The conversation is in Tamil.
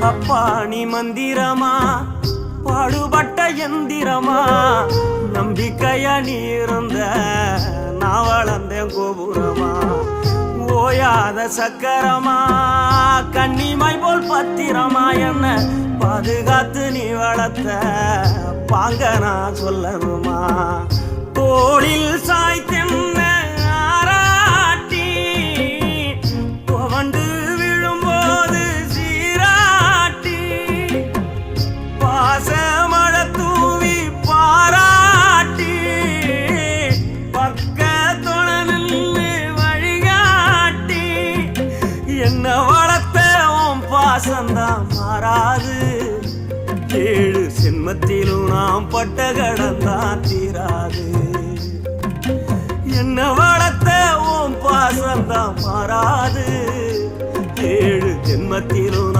அப்பா நீ மந்திரமா பாடுபட்ட எந்திரமா நம்பிக்கையா நீ இருந்த நான் வளர்ந்தேன் கோபுரமா ஓயாத சக்கரமா கன்னிமை போல் பத்திரமா என்ன பாதுகாத்து நீ வளர்த்த பாங்க நான் சொல்லணுமா தோளில் சாய்த்தென்ன ஆராட்டி துவண்டு விழும்போது சீராட்டி பாசமழை தூவி பாராட்டி பக்கத்தோட நின்று வழிகாட்டி என்ன வளர்த்த உன் பாசந்தான் மாறாது ஏழு சென்மத்திலும் நாம் பட்ட கடந்தான் தீராது என்ன வளர்த்த உன் பாசந்தான் மாறாது ஏழு ஜென்மத்திலும்